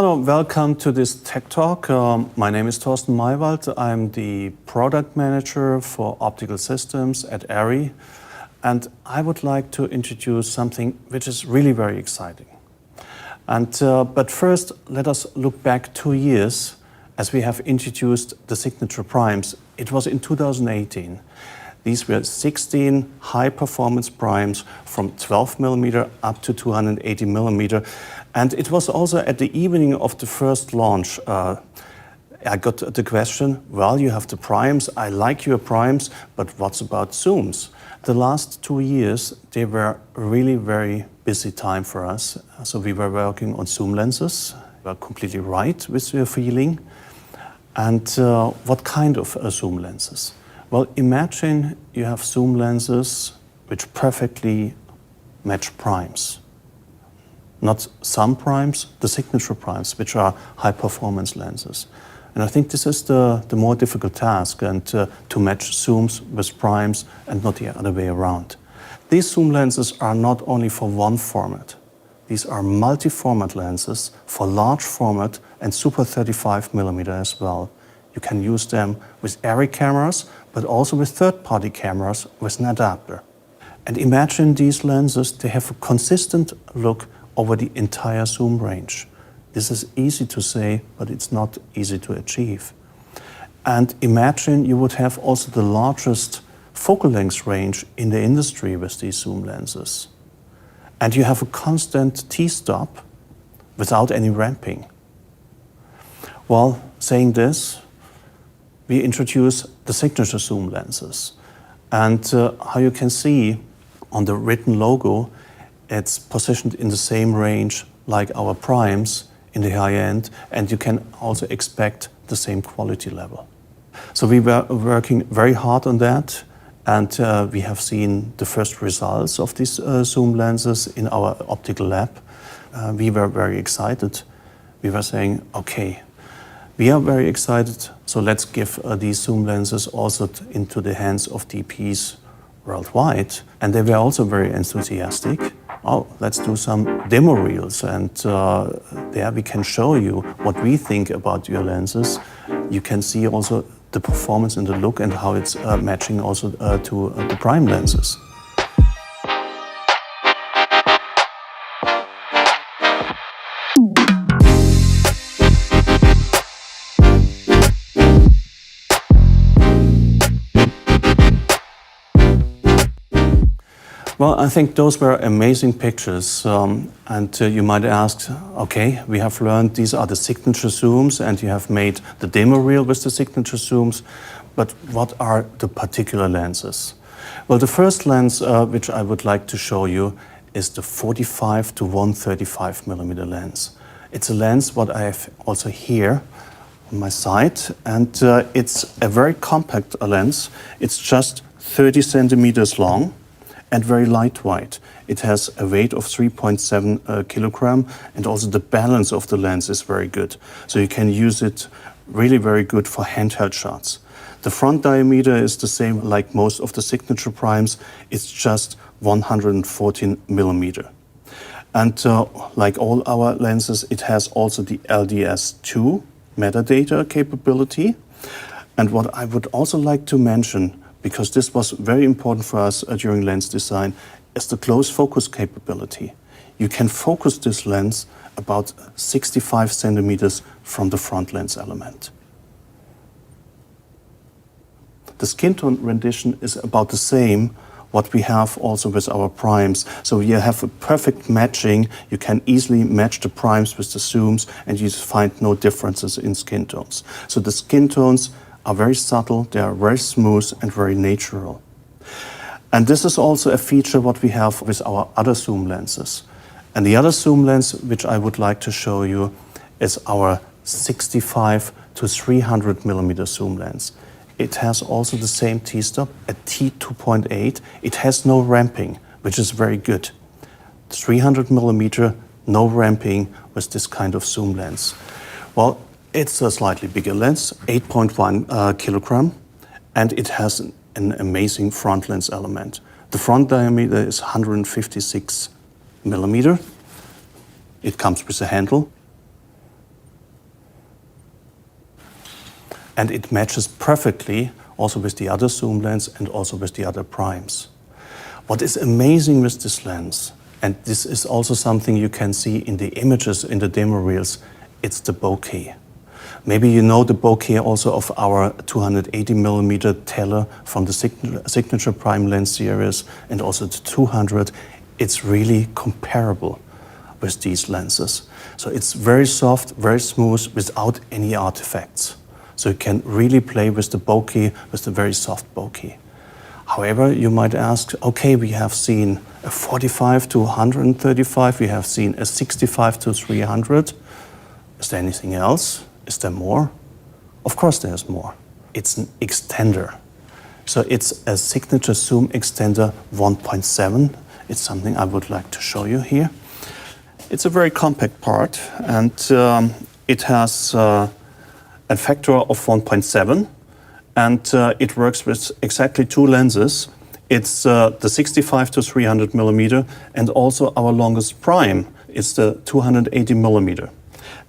Hello, welcome to this Tech Talk. My name is Thorsten Maywald. I'm the product manager for optical systems at ARRI. And I would like to introduce something which is really very exciting. But first, let us look back 2 years as we have introduced the signature primes. It was in 2018. These were 16 high-performance primes from 12mm up to 280mm. And it was also at the evening of the first launch. I got the question, well, you have the primes, I like your primes, but what's about zooms? The last 2 years, they were really very busy time for us. So we were working on zoom lenses. You are completely right with your feeling. And what kind of zoom lenses? Well, imagine you have zoom lenses which perfectly match primes. Not some primes, the signature primes, which are high-performance lenses. And I think this is the more difficult task, and to match zooms with primes and not the other way around. These zoom lenses are not only for one format. These are multi-format lenses for large format and super 35mm as well. You can use them with ARRI cameras, but also with third-party cameras with an adapter. And imagine these lenses, they have a consistent look over the entire zoom range. This is easy to say, but it's not easy to achieve. And imagine you would have also the largest focal length range in the industry with these zoom lenses. And you have a constant T-stop without any ramping. Well, saying this, we introduce the signature zoom lenses. And how you can see on the written logo, it's positioned in the same range like our primes in the high end, and you can also expect the same quality level. So we were working very hard on that, and we have seen the first results of these zoom lenses in our optical lab. We were very excited. We were saying, okay, we are very excited, so let's give these zoom lenses also into the hands of DPs worldwide. And they were also very enthusiastic. Oh, let's do some demo reels, and there we can show you what we think about your lenses. You can see also the performance and the look and how it's matching also to the prime lenses. Well, I think those were amazing pictures, and you might ask, okay, we have learned these are the signature zooms and you have made the demo reel with the signature zooms, but what are the particular lenses? Well, the first lens which I would like to show you is the 45 to 135mm lens. It's a lens what I have also here on my side, and it's a very compact lens. It's just 30 centimeters long and very lightweight. It has a weight of 3.7 kilogram, and also the balance of the lens is very good. So you can use it really very good for handheld shots. The front diameter is the same like most of the signature primes. It's just 114mm. And like all our lenses, it has also the LDS2 metadata capability. And what I would also like to mention, because this was very important for us during lens design, is the close focus capability. You can focus this lens about 65 centimeters from the front lens element. The skin tone rendition is about the same what we have also with our primes. So you have a perfect matching. You can easily match the primes with the zooms, and you find no differences in skin tones. So the skin tones are very subtle, they are very smooth and very natural. And this is also a feature what we have with our other zoom lenses. And the other zoom lens which I would like to show you is our 65 to 300mm zoom lens. It has also the same T-stop, a T2.8. It has no ramping, which is very good. 300mm, no ramping with this kind of zoom lens. Well, it's a slightly bigger lens, 8.1 kilogram, and it has an amazing front lens element. The front diameter is 156mm. It comes with a handle. And it matches perfectly also with the other zoom lens and also with the other primes. What is amazing with this lens, and this is also something you can see in the images in the demo reels, it's the bokeh. Maybe you know the bokeh also of our 280mm tele from the signature prime lens series and also the 200. It's really comparable with these lenses. So it's very soft, very smooth, without any artifacts. So you can really play with the bokeh, with the very soft bokeh. However, you might ask, okay, we have seen a 45 to 135, we have seen a 65 to 300. Is there anything else? Is there more? Of course there's more. It's an extender. So it's a signature zoom extender 1.7. It's something I would like to show you here. It's a very compact part, and it has a factor of 1.7, and it works with exactly two lenses. It's the 65 to 300mm, and also our longest prime is the 280mm.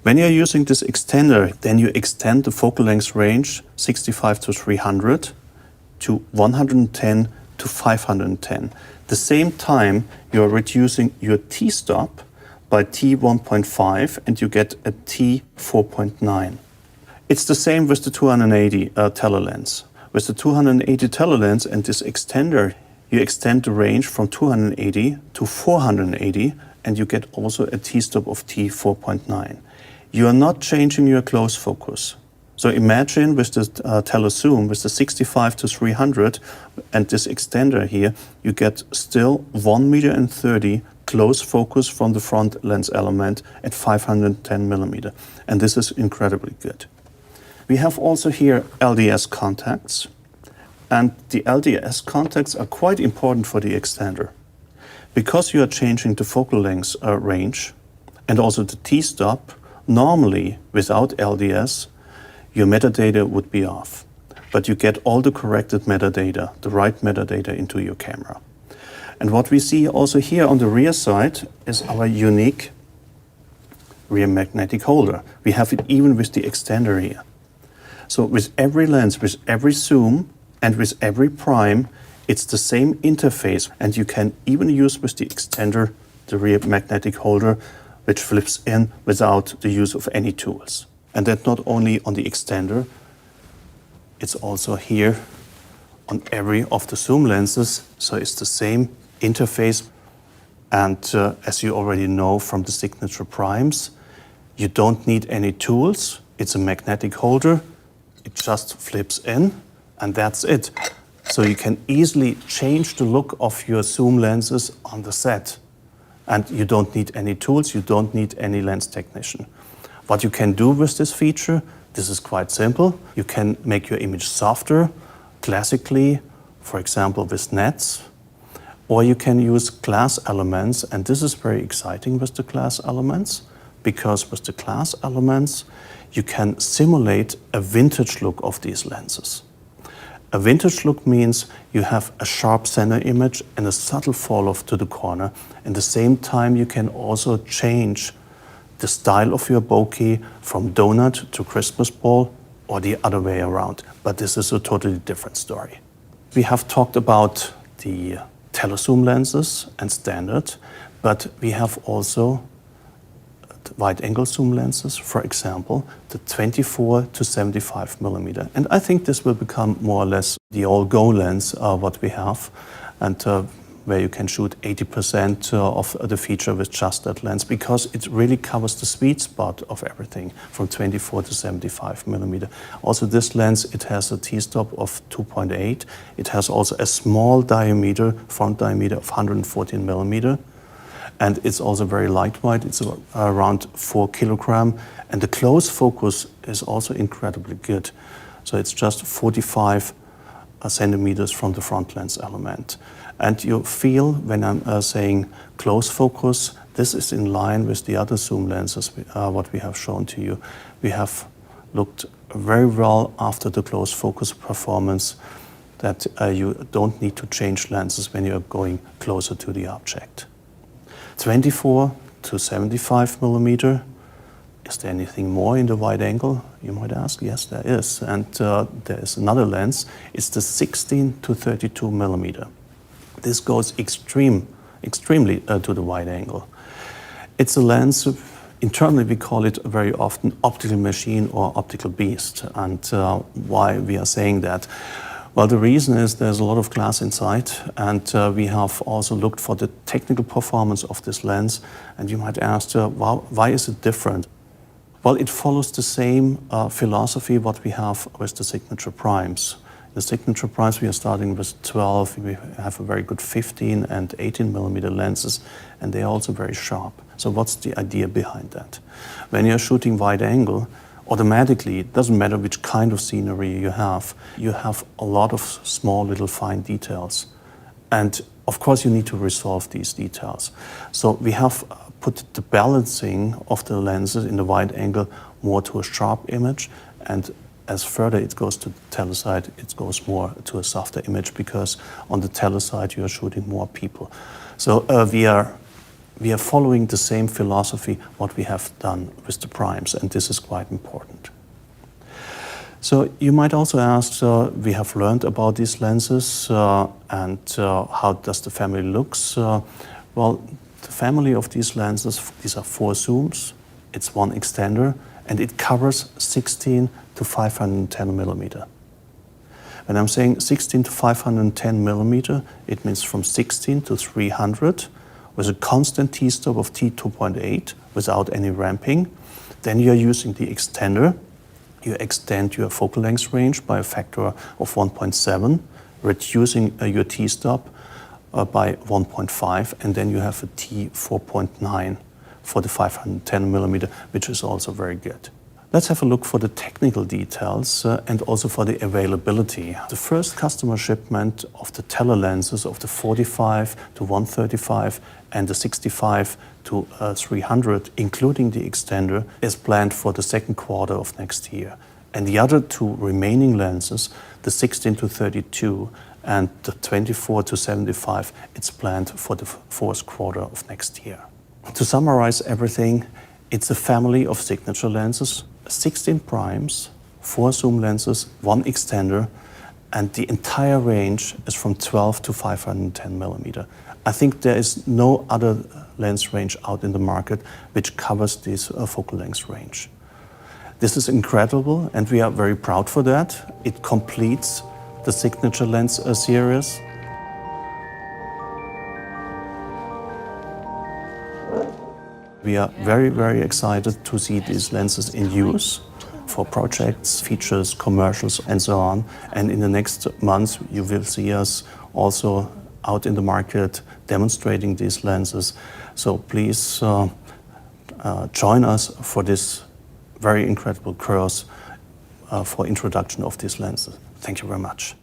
When you're using this extender, then you extend the focal length range 65 to 300 to 110 to 510. The same time, you're reducing your T-stop by T1.5 and you get a T4.9. It's the same with the 280 telelens. With the 280 telelens and this extender, you extend the range from 280 to 480 and you get also a T-stop of T4.9. You are not changing your close focus. So imagine with the telezoom, with the 65 to 300 and this extender here, you get still 1.30 meters close focus from the front lens element at 510mm. And this is incredibly good. We have also here LDS contacts. And the LDS contacts are quite important for the extender. Because you are changing the focal length range and also the T-stop, normally without LDS, your metadata would be off. But you get all the corrected metadata, the right metadata into your camera. And what we see also here on the rear side is our unique rear magnetic holder. We have it even with the extender here. So with every lens, with every zoom, and with every prime, it's the same interface. And you can even use with the extender the rear magnetic holder, which flips in without the use of any tools. And that not only on the extender, it's also here on every of the zoom lenses. So it's the same interface. And as you already know from the signature primes, you don't need any tools. It's a magnetic holder. It just flips in and that's it. So you can easily change the look of your zoom lenses on the set. And you don't need any tools, you don't need any lens technician. What you can do with this feature, this is quite simple. You can make your image softer, classically, for example, with nets. Or you can use glass elements, and this is very exciting with the glass elements, because with the glass elements, you can simulate a vintage look of these lenses. A vintage look means you have a sharp center image and a subtle fall off to the corner. At the same time, you can also change the style of your bokeh from donut to Christmas ball or the other way around. But this is a totally different story. We have talked about the telezoom lenses and standard, but we have also wide-angle zoom lenses, for example, the 24 to 75mm. And I think this will become more or less the all-go lens, what we have, and where you can shoot 80% of the feature with just that lens, because it really covers the sweet spot of everything from 24 to 75mm. Also this lens, it has a T-stop of 2.8. It has also a small diameter, front diameter of 114mm. And it's also very lightweight. It's around 4 kilograms. And the close focus is also incredibly good. So it's just 45 centimeters from the front lens element. And you feel when I'm saying close focus, this is in line with the other zoom lenses, what we have shown to you. We have looked very well after the close focus performance that you don't need to change lenses when you're going closer to the object. 24 to 75mm, Is there anything more in the wide angle? You might ask. Yes, there is. And there is another lens. It's the 16 to 32 millimeter. This goes extremely to the wide angle. It's a lens, internally we call it very often optical machine or optical beast. And why we are saying that? Well, the reason is there's a lot of glass inside, and we have also looked for the technical performance of this lens. And you might ask, why is it different? Well, it follows the same philosophy what we have with the signature primes. The signature primes, we are starting with 12, we have a very good 15 and 18 millimeter lenses, and they are also very sharp. So what's the idea behind that? When you're shooting wide angle, automatically, it doesn't matter which kind of scenery you have a lot of small little fine details. And of course you need to resolve these details. So we have put the balancing of the lenses in the wide angle more to a sharp image, and as further it goes to the teleside, it goes more to a softer image, because on the teleside you are shooting more people. So we are following the same philosophy what we have done with the primes, and this is quite important. So you might also ask, we have learned about these lenses and how does the family looks? Well, the family of these lenses, these are 4 zooms, it's 1 extender, and it covers 16 to 510 millimeter. When I'm saying 16 to 510 millimeter, it means from 16 to 300 with a constant T-stop of T2.8 without any ramping. Then you're using the extender. You extend your focal length range by a factor of 1.7, reducing your T-stop by 1.5, and then you have a T4.9 for the 510 millimeter, which is also very good. Let's have a look for the technical details and also for the availability. The first customer shipment of the telelenses of the 45 to 135 and the 65 to 300, including the extender, is planned for the second quarter of next year. And the other 2 remaining lenses, the 16 to 32 and the 24 to 75, it's planned for the fourth quarter of next year. To summarize everything, it's a family of signature lenses, 16 primes, 4 zoom lenses, 1 extender, and the entire range is from 12 to 510 millimeter. I think there is no other lens range out in the market which covers this focal length range. This is incredible, and we are very proud for that. It completes the signature lens series. We are very excited to see these lenses in use for projects, features, commercials, and so on. And in the next months, you will see us also out in the market demonstrating these lenses. So please join us for this very incredible course for introduction of these lenses. Thank you very much.